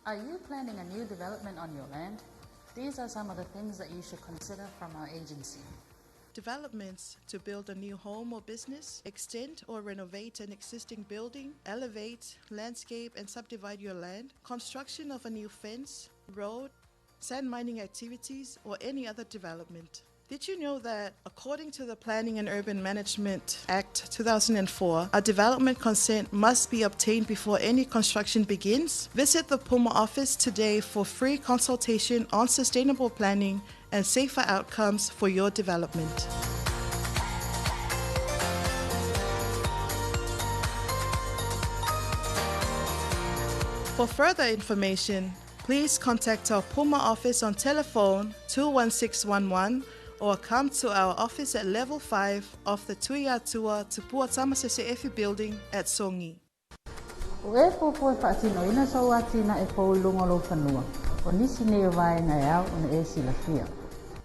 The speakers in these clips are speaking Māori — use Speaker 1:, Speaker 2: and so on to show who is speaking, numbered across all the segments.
Speaker 1: Are you planning a new development on your land? These are some of the things that you should consider from our agency.
Speaker 2: Developments to build a new home or business, extend or renovate an existing building, elevate, landscape and subdivide your land, construction of a new fence, road, sand mining activities, or any other development. Did you know that according to the Planning and Urban Management Act 2004, a development consent must be obtained before any construction begins? Visit the Puma office today for free consultation on sustainable planning and safer outcomes for your development. For further information, please contact our Puma office on telephone 21611 or come to our office at level 5 of the Tuiatua Te Puatama Sese'efi building at Songi.
Speaker 1: O e popo e whaatino ina sa watina e pou lungolo whanua. O nisi ne vai ngai au o ne e silafia.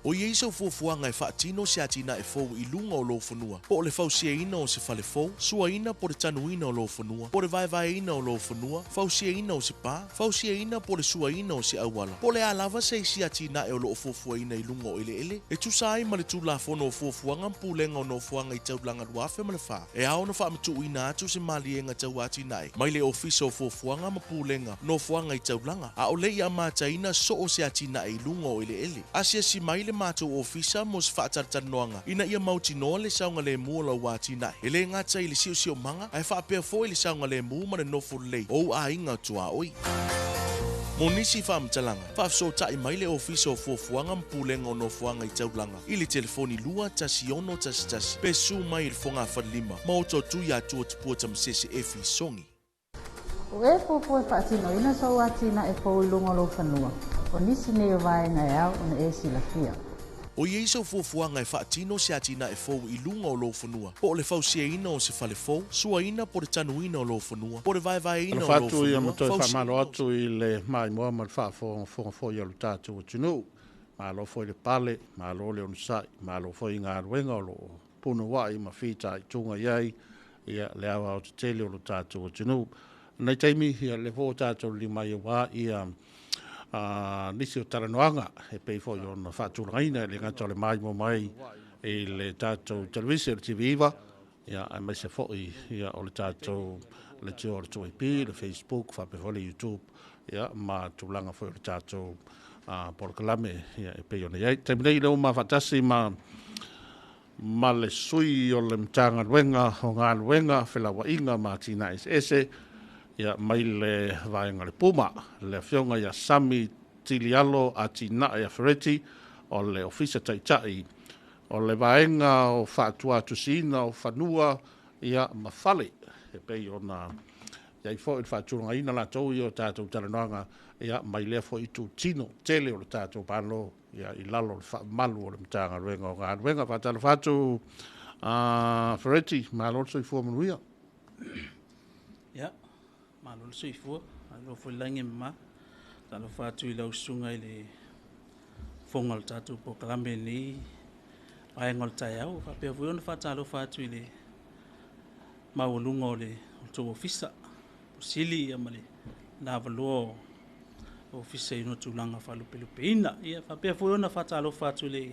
Speaker 3: O iei sau fuafuanga e whaatino se atina e fou I lunga o lo whanua. Po o le fausia ina o se fale fou, sua ina po le tanu ina o lo whanua, po le vai ina o lo whanua, fausia ina o se pā, fausia ina po le sua ina o se awala. Po le alava se isi atina e o lo fuafua ina I lunga o ele. E tu sai ma le tu la fono o fuafuanga mpulenga o no fuanga I taulanga duafe ma le wha. E ao na wha matu ina atu se malienga tau atina e. Mai le ofisa o fuafuanga ma pulenga no fuanga I taulanga. A o le ia mata ina so o se atina e lunga o ele. Asia si mai le mātou ofisa mo se whaatartanoanga. Ina ia mauti noa le saunga le mua la wāti nai. E le ngata I le sio manga, ai whaapea fo I le saunga le mua ma le nofo lei. O a inga tua oi. Mo nisi whaamtalanga. Whaafso tai mai le ofisa o fuafuanga mpulenga o nofuanga I taulanga. I le telefoni lua tasi ono tasi. Pesu mai I le fonga whalima. Mauto tui atua te puata msese efi songi.
Speaker 1: O e popo e whaatino ina sa watina e pou lungolo whanua. O nisi ne vai ngai au o ne e silafia.
Speaker 3: O iei sau fuafuanga e whaatino se atina e fou I lunga o lo whanua. Po o le fausia ina o se fale fou, sua ina po le tanu ina o lo whanua, po le vai ina o lo whanua.
Speaker 4: Fatu ia matoi whamalo atu I le mai moa ma le whaafo ia lu tātu o tunu. Malo foi le pale, malo le onusai, malo foi ngā ruenga o lo punu wai ma whita I tunga iai, ia le awa o te tele o lu tātu o tunu. Nei teimi ia le fo tātu li mai wā ia nisi o taranoanga e pei fo yo na whaaturaina le ngata le mai mo mai e le tātou televisi le TV iwa ia ai mai se fo ia o le tātou le tio o le tui pi, le Facebook, whapeho le YouTube ia ma tūlanga fo le tātou porkalame ia e pei o nei. Teimi nei leo ma whatasi ma le sui o le mtanga luenga o ngā luenga whilawa inga ma tina ese ia mai le vaenga le Puma, le fionga ia Sami Tilialo a tina ia Ferretti o le ofisa taitai, o le vaenga o whaatua tusina o whanua ia mawhale, e pei o na ia I fo I whaaturanga ina la tau I o tātou taranoanga ia mai lea fo I tu tino tele o le tātou palo ia I lalo le malu o le mtanga ruenga o ngā ruenga whaatala whatu Ferretti, malo so I fua manuia.
Speaker 5: Ia. Malo so I fua, alo fo lange ma, talo fatu I lau sunga I le fonga le tatu po kalambe ni, vaenga le tai au, whapea fui ona whatalo fatu I le maulunga o le tō ofisa, po sili ia male, nā valoa o ofisa I no tūlanga whalupelupe ina, ia whapea fui ona whatalo fatu le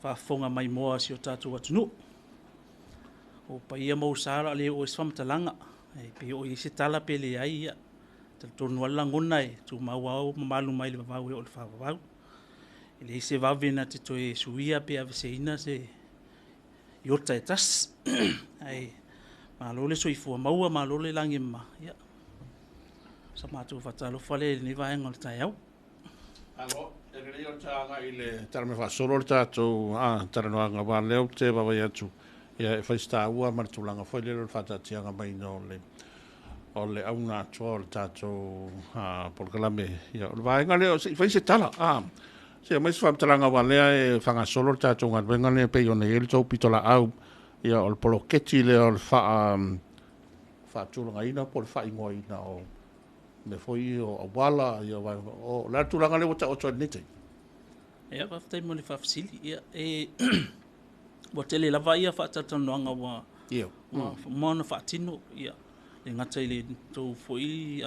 Speaker 5: whafonga mai moa si o tatu watunu. O pa ia mausara le o iswamtalanga, ai pe o I se tala pele ai ia te tonu ala ngona e tu mau malu mai le vau o le vau ele se vavena te toe suia pe ave ina se yota tas ai malo le soifua maua malo le langi ma ia sa matu fatalo fale ni vai ngol tai au
Speaker 4: alo e le o tanga I le tala me fa solo le tatu taranoanga va leo te va vai atu ia e faista ua martulanga foi le fatatianga mai no le o le auna tua o le tātou porkalame ia o le vaenga leo fai se tala se mai se whamtalanga wa lea e whangasolo le tātou ngā venga lea pei o nei ele tau pitola au ia o le poloketi lea o le whaatulanga ina po le whaingoa ina o me foi o awala ia o le atulanga leo ta o toa nete
Speaker 5: ia whaftai mo le whafsili ia e wa tele lava ia whaatatonoanga wa
Speaker 4: ia
Speaker 5: moana whaatino ia le ngata i le tau foi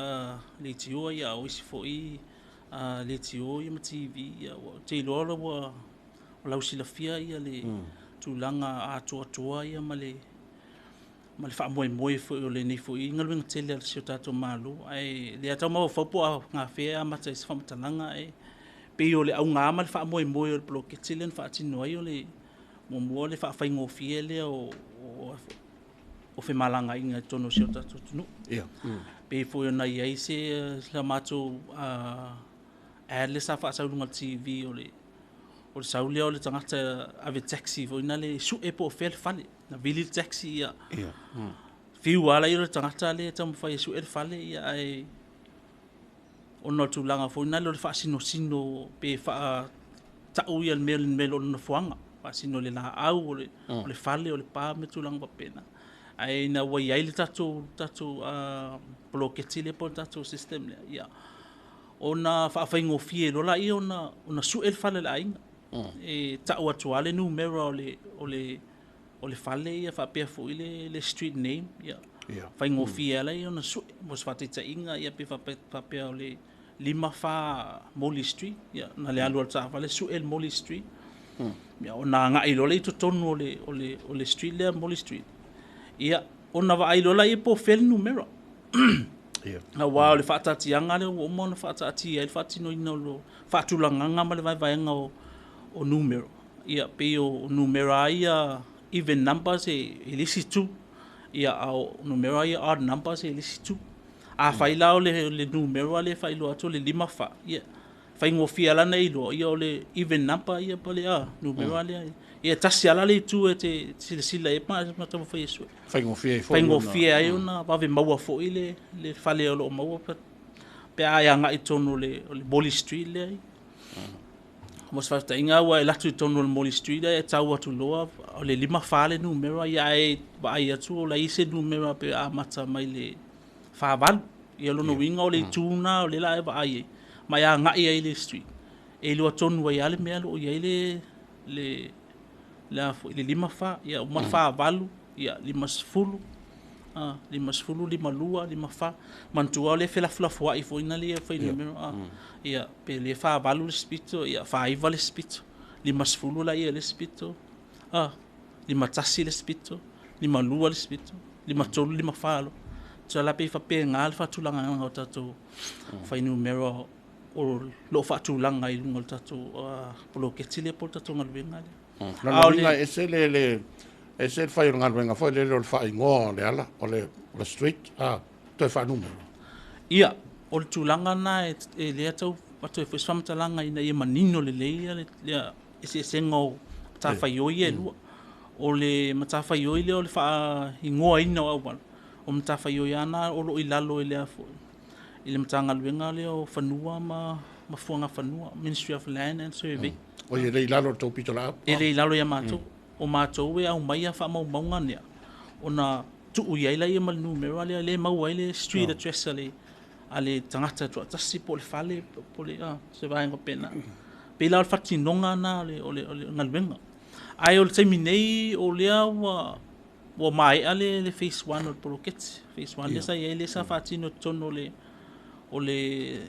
Speaker 5: le tio ia o isi foi le tio ia ma TV ia te lora wa o lau silafia ia le tūlanga a toa ia ma le wha moe foi o le nei foi ngaluenga tele al sio tātou malu ai le atau mau whaupo a ngā whea mata isi whamatalanga pe o le au ngā ma le wha moe o le bloketi le wha atino ai o le mua le wha whaingofie le o fe malanga inga tono sio tātou tunu pe foi o nai ai se la mātou le sa wha saurunga TV o le saule o le tangata ave taxi foi na le su e po fel fale na vili taxi ia fiu ala i le tangata le tamu fai su e fale ia ai ono tūlanga foi na le wha sino pe wha tau ia mel o na fuanga wha sino le la au o le fale o le pā me tūlanga papena ai na wai ai le tatu bloketi le po tatu system le ia ona wha whaingofie lola i ona su e fale la inga tau atua le numero o le fale ia fa pe fu le street name ia whaingofie ala i ona su mos fatita inga ia pe fa pe o le lima fa Molly Street ia na le alu ta fa le su el Molly Street ia ona nga i lola i to tonu o le street le Molly Street ia ona va ai lola i po fel numero na wa le fa tatianga le o mo na fa tatia il fa tino ino lo fa tulanga ma le vai nga o numero ia pe o numero ia even numbers lisi tu ia o numero ia odd numbers lisi tu a faila o le numero le failo ato le lima fa ia fai ngofia la nei lo ia o le even number ia pale numero le ia tasi ala le tu te sila e pa ta fa yesu
Speaker 4: fai ngofia
Speaker 5: ai ona va ve maua fo ile le fale o lo maua pe ai anga i tonu le Molly Street le mos fa inga wa la tu tonu le Molly Street e tau atu loa o le lima fale numero ia e ba ai atu la ise numero pe a mata mai le fa val ia lo no winga o le tuna o le la e ba ai mai a nga ia le street e lo tonu wa ia le me lo ia le lima fa ia uma fa valu ia lima sfulu lima lua lima fa mantua le fela fla i foi na le foi numero ia pe le fa valu le spito ia fa iva le spito lima sfulu la ia le spito lima tasi le spito lima lua le spito lima tolu lima falo so la pe fa pe ngal fa tulanga nga tato foi numero o lo fa tulanga i ngol tato polo ke tile polo tato ngal venga
Speaker 4: na linga ese fai ngal venga foi le lo fai ngo le ala o le street to fa numero
Speaker 5: ia o tulanga na e le tau pato foi swam talanga ina e manino le le ese sengo ta fai o ye lu o le mata fai o le fa ngo ina o o mata fai o yana o lo ilalo le afo ile mtanga luenga le o fanua ma fuanga fanua Ministry of Land and Survey
Speaker 4: o ye le ilalo to pitola
Speaker 5: ele ilalo ya mato o mato we au mai fa mau maunga ne ona tu ia ila ia mal numero le mau le street address ale tangata tu tasi po le fale po le se vai ngo pena pela fati nonga na le ngalwenga ai o le minei o le wa mai ale le phase 1 o proket phase 1 le sa ia le sa fati no tono le o le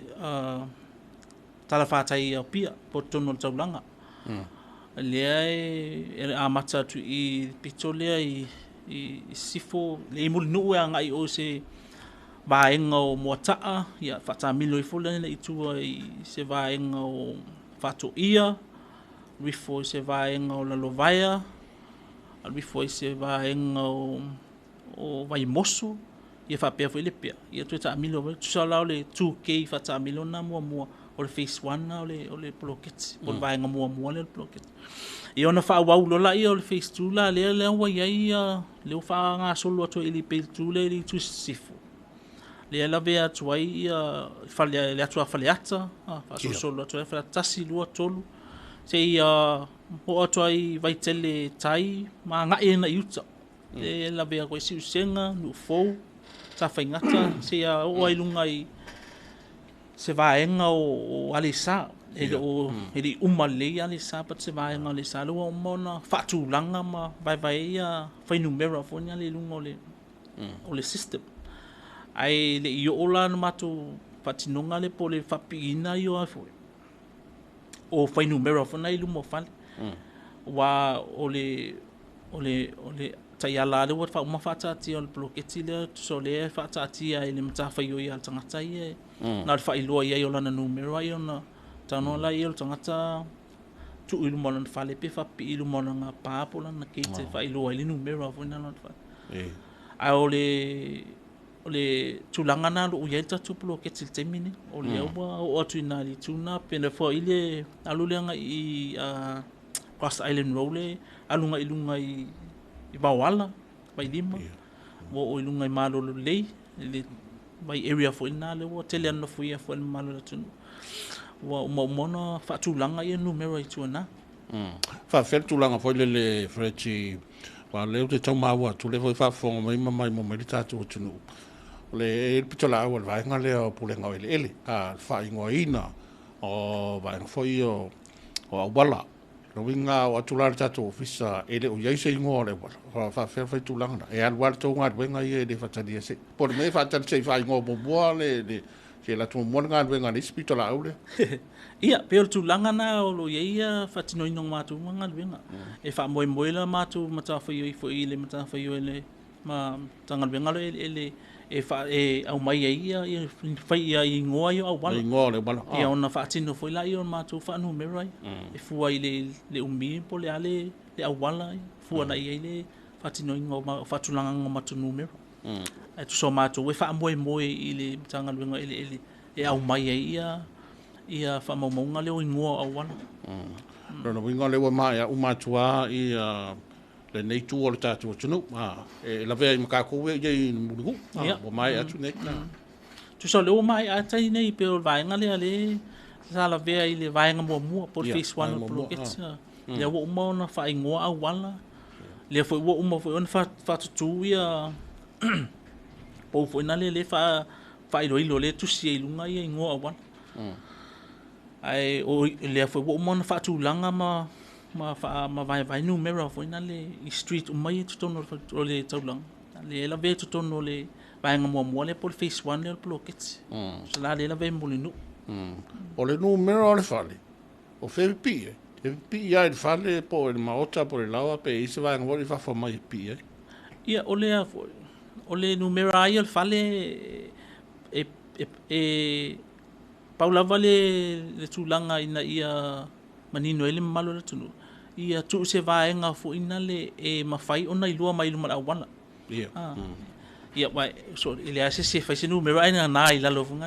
Speaker 5: tala fatai o pia po tono taulanga le ai a mata tu i pitolea i sifo le mul nu nga i o se vaenga o motaa ia fata milo i fola le itu i se vaenga o fato ia rifo se vaenga o la lovaya rifo se vaenga o vai mosu ia fa pe foi le pe ia tu ta milo tu sala le 2k fata milo na mo o le phase 1 o le blocket o vai nga mo le blocket e ona fa wa lo la ia o le phase 2 la le wa ia le fa nga solo to ili pe tu le tu sifu le la vea tu ia fa le atu fa le ata fa solo to fa tasi lu tolu se ia o to ai vai tele tai ma nga e na yuta le la vea ko si senga no fo ta fa ngata se ia o ai lunga i se vaenga o alisa ele umale alisa pat se vaenga alisa lo mona fatu langa ma vai ia fai numero fonia le lunga o le system ai le io ola na matu fatinonga le po le fapiina io afo o fai numero fona ilu mo fale wa ole taiala le wa fa uma fata ti o bloketi le so le fata ti ai le mata fa yo ya tangata ye na fa ilo ye yo na numero ai ona tano la yo tangata tu ilu mo na fale pe fa pi ilu mo na pa po na ke te fa ilo ai le numero fona na fa ai ole tulanga na lo ye ta tu bloketi te mini ole o tu na li tuna pe na fo ile alulenga I Cross Island Road alunga ilunga I bawala by lima wo ilunga I malo lei le by area fo ina le wo tele no fo ia fo malo tu wo mo fa tulanga ia numero I tuana
Speaker 4: fa fel tulanga fo le frechi wa le te toma wa tu le fo fa fo mai mai mo mai ta tu tu le pitola wa vai nga le o pule nga ele a fa ingoina o vai fo io o wala no winga o tular tatu ofisa ele o yaise ngore wa fa fa tulanga e al war to ngat wenga ye de fa tadi se por me fa tan se fa ngo bo le se la tu mo ngat wenga ni spitola ule
Speaker 5: ia pe tulanga na o lo ia fa tino ino matu ngat wenga e fa mo la matu mata fa yo fo ile mata fa yo ele ma tangal wenga lo ele e fa au mai ia fa ia ngoa yo wala
Speaker 4: ngore wala
Speaker 5: e ona fa tino foi la yo matu fa no merai e fua ile le umi po le ale le awala fua na ia ile fa tino ngo fa tulanga ngo matu numero e tu so matu we fa mo ile tanga luenga ile e au mai ia fa mo nga le ngoa awala
Speaker 4: no winga le wa mai u matua ia le nei tu o le tatu tunu e la vea I makako we ye mugu o mai atu nei
Speaker 5: tu so le o mai atai nei pe o vai ngale ale sa la vea I le vai mo por face one blockets le wo mo na fa ingoa a wala le foi wo mo foi on fa tu ia po foi na le fa ilo le tu si ilunga ia ingoa a wala ai o le foi wo mo na fa tu langa ma vai numero foi na le street mai tu tono le taulang le la ve tu tono le vai mo le por face one le blockets so la le la ve molinu
Speaker 4: o le numero le fale o fe pi ia il fale po il maota por il lava pe se vai ngori fa fo mai pi
Speaker 5: ia o le numero ai il fale e Paula vale le tulanga ina ia manino ele malo le tunu ia tu se vaenga fo ina le e mafai ona I lua mai luma awala ia vai so ele ase se fai se numero ai na I lalo funga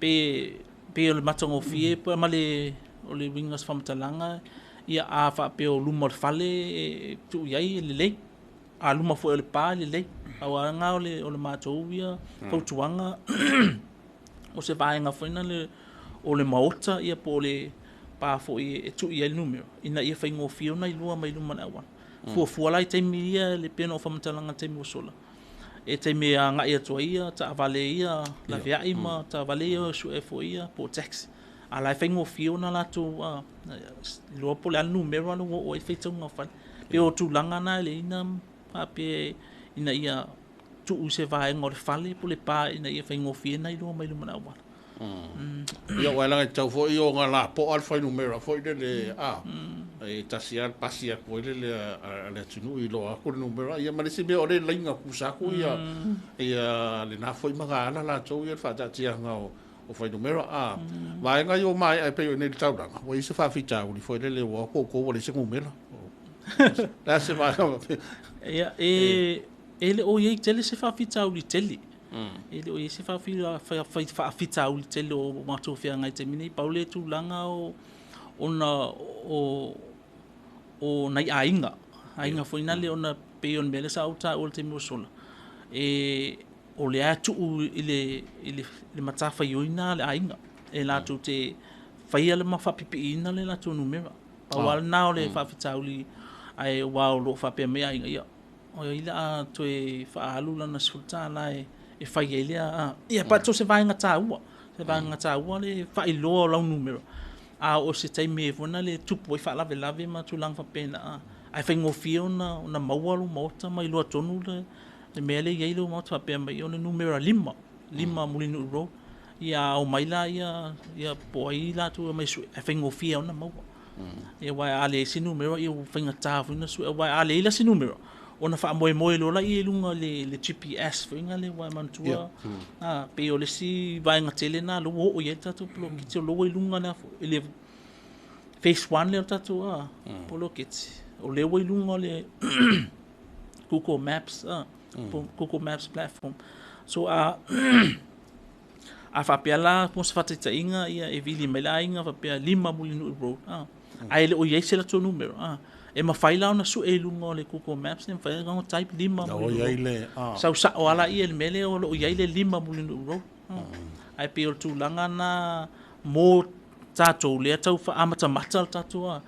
Speaker 5: pe o matongo fie pe male o le wingas famtalanga ia a fa pe o luma fale tu iai le a luma fo le pa le awanga o le matou ia fo tuanga o se vaenga fo ina le o le maota ia po le pa fo e tu ia numero ina ia fa ngo fio na lua mai luma na wa fu lai te mia le peno fa mtalanga te mo sola e te me nga ia to ia ta vale ia la via ima ta vale ia su e fo ia po tax ala fa ngo fio na la tu lo po la numero no o e fe tonga fa pe o tu langa na le ina pa pe ina ia tu se va en or fale po le pa ina ia fa ngo fio na lua mai luma na wa
Speaker 4: ia wala tau fo io nga la po al fai numero fo le e tasia pasia ko le tunu I lo ko numero ia ma se be ore linga ku sa ku ia le na foi maga la tau ia fa ta tia nga o fai numero vai nga yo mai ai pe ne tau danga o se fa fita o foi le wo ko le se numero la se va
Speaker 5: ia ele o ye tele se fa fita o tele ele o se fa fita o tele o mato fia ngai te mini paule tu langa ona o nai ainga foi na le ona peon bele sa uta o te mo sola o le atu le matafa yoina le ainga e la tu te faia le mafa pipi ina le la tu numero pa wal na o le fa fita o ai wa lo fa pe me ainga ia o ila to e fa alula na sulta la e fai ele ia pa to se vai ngata ua le fa I lo la numero o se tai me fona le tupo I fa lave ma tu lang fa pena ai fa ngofio na maualu mota mai lo tonu le mele ye lo mo fa pe mai ona numero 5 Mulinu Road ia o mai la ia poi la tu mai su e fengo fia ona mau ia vai ale si numero ia fenga tafu na su vai ale la si numero ona fa moe lo la ia lunga le GPS fenga le vai mantua pe o le si vai ngatele na lo o ia tatu polo kiti lo lunga na ele phase 1 le tatu polo kiti o le lunga le Google Maps Google Maps platform so a fa pia la po se fata inga ia e vili mela inga fa pia 5 Mulinu Road ai le o ye se la to numero e ma faila ona su e lungo le Google Maps ne fa nga type 5
Speaker 4: o ye le
Speaker 5: sa o ala ia le mele o ye le 5 Mulinu Road ai pe o tu langa na mo tato le tau fa amata mata tato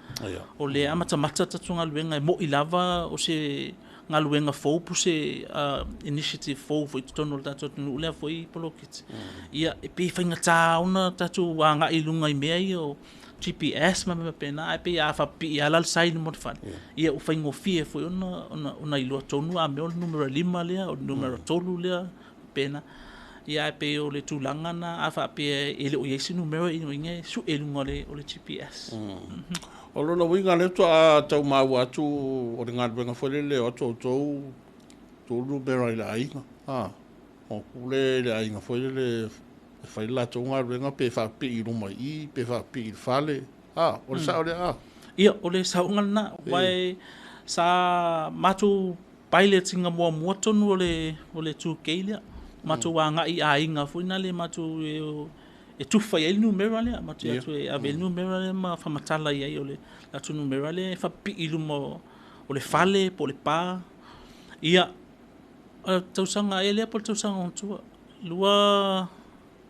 Speaker 5: o le amata mata tato nga luenga mo ilava o se nga luenga fo puse initiative fo tono tato no le foi polokit ia e pe fainga ta ona tato nga ilunga i mea o GPS ma pena pe a fa pi ala sai no fan ia o faingo fie foi ona ilo tonu a me o numero 5 le o numero tolu le pena ia pe o le tulanga na a fa pe ele o yesi numero i nge su elunga le o le GPS
Speaker 4: o lo winga le to a tau mau atu o ringa benga foi le o to lu bera ila ainga o kule le ainga foi le fai la to nga benga pe fa pi i ruma i pe fa pi i fale o le sa o le
Speaker 5: ia o le sa nga na vai sa matu piloting mo tonu o le tu keila matu nga i ainga foi na le matu e tufa ia numero le matu atu e ave numero le ma fa matala ia o le atu numero le fa pi ilumo o le fale po le pa ia tau sanga ele po tau sanga ontu lua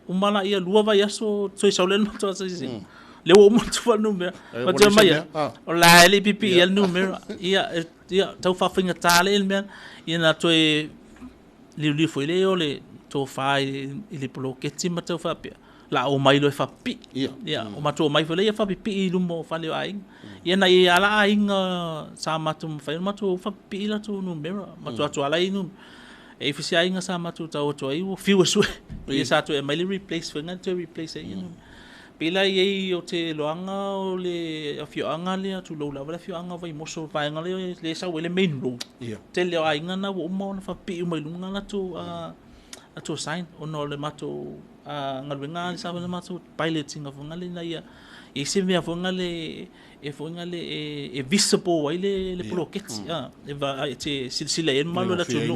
Speaker 5: umala ia lua vai aso toi saulen matu asa si le o matu fa numero matu mai o la ele pipi ia numero ia tau fa finga tale ele men ia na toi li foi le o le to fa ile polo keti matu fa pia la o mai lo fa pi ia o mato mai foi le fa pi i lumo fa le ai ia na ia ala ai sa matu fa matu fa pi la to numero matu atu ala i num e fisi ai nga sa matu ta o to ai o fiu su ia sa to e mai replace foi nga to replace ai num pila ia o te loanga o le afio anga le tu lo la afio anga vai moso vai nga le sa wele main road te le ai nga na o mo na fa pi mai lunga na to to sign ono le mato ngaluenga sa le mato piloting of ngale na ia e se me afonga le e visible ai le blockets e va te sila en malo la to no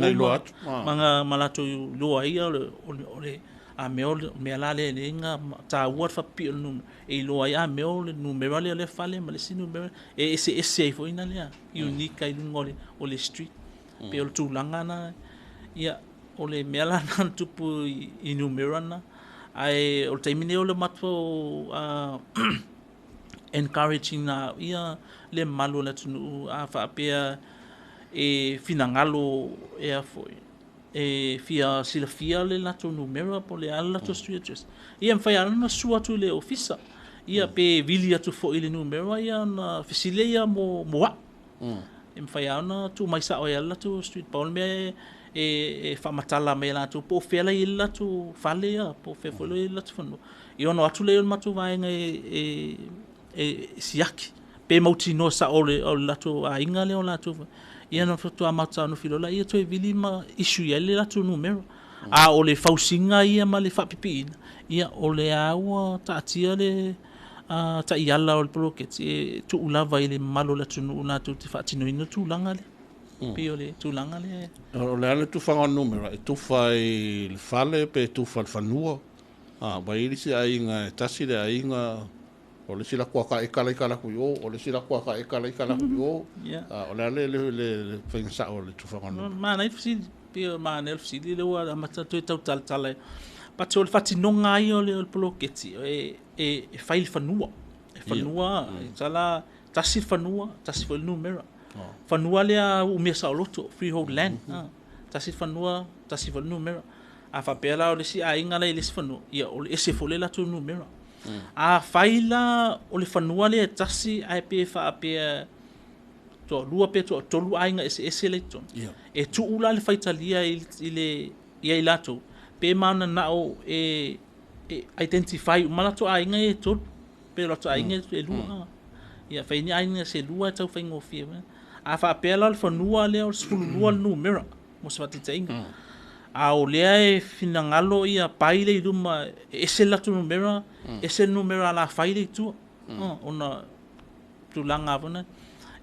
Speaker 5: manga malato lo ai ole a me ala le nga ta word fa pi no e lo ai a me le numero le fale ma le sinu e se foi na le unique ai ngole o le street pe o tu langana ia o le mela nan tupu i numero na ai o te mine o le mato encouraging na ia le malo le tunu a fa pia e finangalo e a foi e fia silafia le la to numero po le ala to street address ia mfai ana na sua tu le ofisa ia pe vilia tu fo ile numero ia na fisilia mo mfai ana tu mai sa o ala to street paul me e fa matala me la tu po fela illa tu fale ya po fe folo illa tu fono io no atu le matu vai e siaki pe mauti no sa ole la tu a inga le la tu ia no tu amata no filo la ia tu e vilima issue ia le la tu numero a ole fausinga ia ma le fa pipi ia ole awa ta tia le ta iala o le blocket e tu ulava ile malo la tu na tu te fa tino ino tu langa le pe ole tu langa le
Speaker 4: o le ale tu fanga numero e tu fai le fale pe tu fa fanua vai isi ai nga tasi le ai nga o le sila kwa ka e kala ku yo o le sila kwa ka e kala ku yo o le ale le fensa o le tu fanga numero
Speaker 5: ma na fisi pe ma na fisi le wa mata tu tal tal pa tu le fati no ngai o le blocket e fai fanua sala tasi fanua tasi fo numero fanua le o me sa loto freehold land tasi fanua tasi fo numero a fa pela o le si a inga le si fanua ia o le se fo le la tu numero a faila o le fanua le tasi ai pe fa pe to lua pe to tolu ainga ese le ton e tu ula le faitalia i lato pe mana na o identify mala to ainga e to pe lo to ainga e lua ia fa ni ainga se lua tau fa ngofia a fa pela le fanua le o lua numero mo se fatita inga a o le e finangalo ia paile i luma ese la tu numero ese numero ala faile tu ona tu langa vona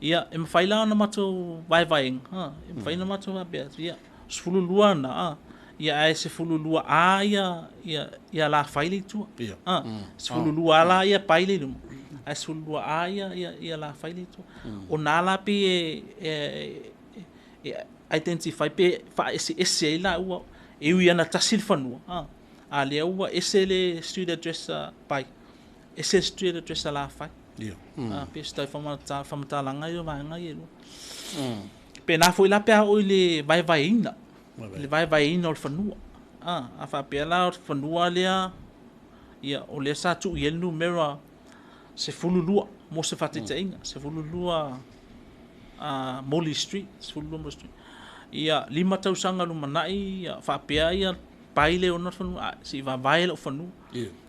Speaker 5: ia e faila na mato vai e faila mato va be ia sfulu lua na ia ese fulu lua ia la faile tu sfulu lua la ia paile luma ese fulu lua ia la faile tu ona la pe identify pe fa ese la ua e ui ana tasil fanua a le ua ese le street address pai ese street address la fai pe stai famata langa yo vanga yelo pe na foi la pe o le vai ina le vai ina o fanua a fa pe la o fanua le ia o le sa tu yel numero se fululua mo se fatita inga se fululua Molly Street se fululua Molly Street ia lima tau sanga lumanai ia fa pe ia paile ona fanua si va vai o fanua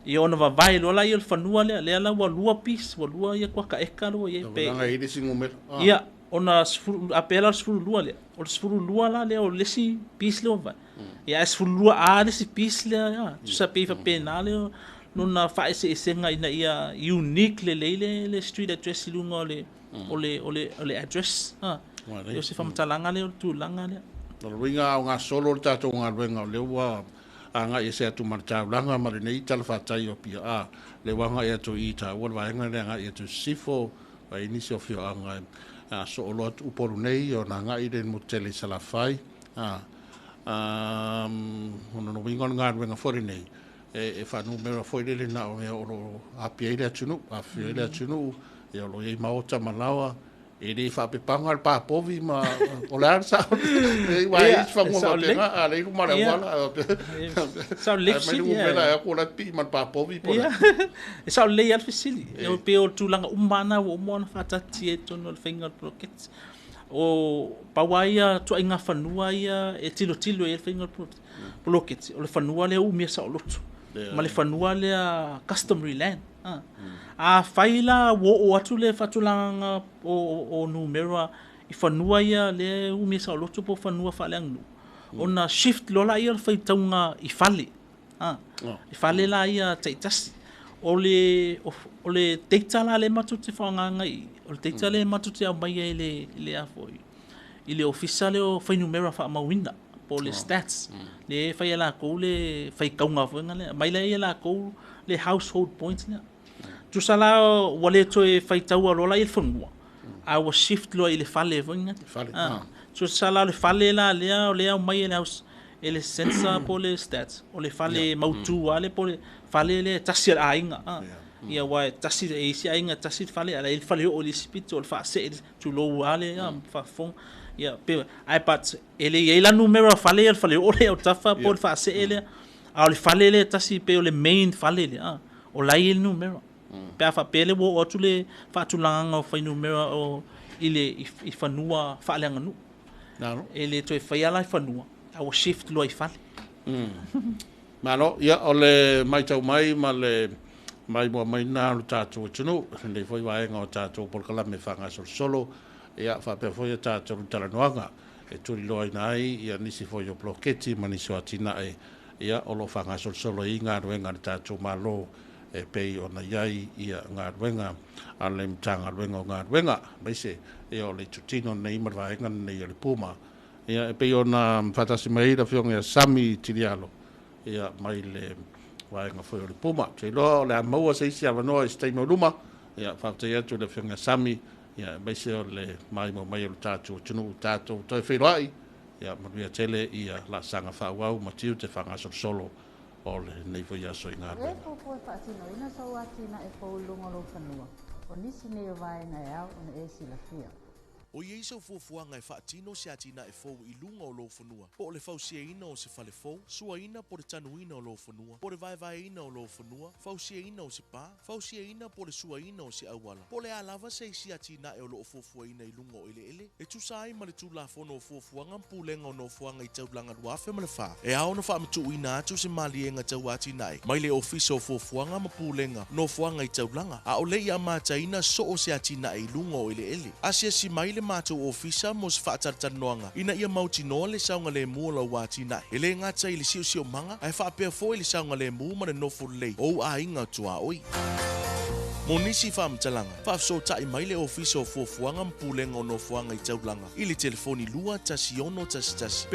Speaker 5: ia ona va vai lo la ia fanua le la wa lua pis wa lua ia kwa ka eka lo ia pe ia ona apela sfuru lua le o sfuru lua la le o lesi pis le va ia sfuru lua lesi pis le ia tu sa pe fa pe na le no na fa ese senga ina ia unique le street address lunga le address yo se fam talanga le tu langa le
Speaker 4: no winga nga solo tato nga wenga le wa anga ese tu marcha langa mari nei tal fa tai o pia le wanga e to ita wa wa nga nga e to sifo wa inisio fio anga so lot uporu nei o nga ide mutele sala fai ono no winga nga wenga fori nei e fa numero foi le na o a pia ile tunu a fio ile tunu e lo e maota malawa e le fa pe panga pa povi ma o la sa e vai fa mo ma a le ma la wala
Speaker 5: sa le si
Speaker 4: ya ko la pi ma pa povi po
Speaker 5: e sa le al fisili e pe o tulanga umana o mo na fa tati e tono le finger pocket o pawaia to inga fanua ia e tilo e finger pocket o le fanua le u mia sa o lotu ma le fanua le customary land a faila wo atu le fatulanga o numero I fanua ia le umi sa lotu po fanua falang nu ona shift lola ia fai taunga I fale I fale la ia taitas ole teita la le matuti fanga I ole teita le matuti a mai le afoi I le official o fai numero fa mawina po le stats le fai la ko le fai kaunga fanga le mai le la ko le household points le tu sala wale to fai taua lola I fanua our shift lo ile fale vinga so sala le fale la le mai le house ele sensor po le stats o le fale mautu ale po le fale le tasir ainga ia wa tasir e si ainga tasir fale ala il fale o le spito fa se tu lo ale fa fon ia pe iPad ele la numero fale o le tafa po fa se ele al fale le tasir pe o le main fale le o la il numero pe fa pele wo tu le fa tu langa fa numero o ile I fanua fa langa nu ele to fa ia la fanua our shift lo I fale
Speaker 4: malo ia ole mai tau mai male mai mo mai na tatu tunu nei foi vai nga tatu por kala me fanga solo ia fa pe foi tatu tala noanga e tu lo nai ia nisi foi o blocketi mani so atina ia o lo fanga solo inga ruenga tatu malo e pei ona iai ia ngā ruenga a le mtanga ruenga o ngā ruenga maise e o le tutino nei marwaenga nei le puma ia e pei ona fatasi mai da fionga ia sami tirialo ia mai le waenga foi o le puma te lo le maua se isi avanoa I stay no luma ia fatasi atu le fionga sami ia maise o le mai mo mai o tatu tunu tatu toi whairai ia maruia tele ia la sanga whauau matiu te whanga solo ole nei foi aso ina
Speaker 1: e po patino ina so atina e po lungo lo fanua o nisi ne vai na ya o e silafia
Speaker 3: O iei sau fuafuanga e whaatino se atina e fou I lunga o lo whanua. Po le fausia ina o se fale fou, sua ina po le tanuina o lo whanua. Po le vai ina o lo whanua, fausia ina o se pā, fausia ina po le sua ina o se awala. Po le alava se isi atina e o lo fuafua ina I lunga o ele. E tu sai ma le tu la fono o fuafuanga mpulenga o no fuanga I taulanga duafe ma le wha. E ao na wha mitu ina atu se malienga tau atina e. Mai le ofisa o fuafuanga ma pulenga no fuanga I taulanga. A o le ia mata ina so o se atina e lunga o ele. Asia si mai le mata o ofisa mo se whaatartanoanga. Ina ia mauti noa le saunga le mua la watina. E le ngata I le sio manga, ai whaapea fo I le saunga le mua ma le nofo lei. O a inga tua oi. Monisi whaamtalanga. Whaafso tai mai le ofisa o fuafuanga mpulenga o no fuanga I taulanga. I le telefoni lua tasi ono tasi.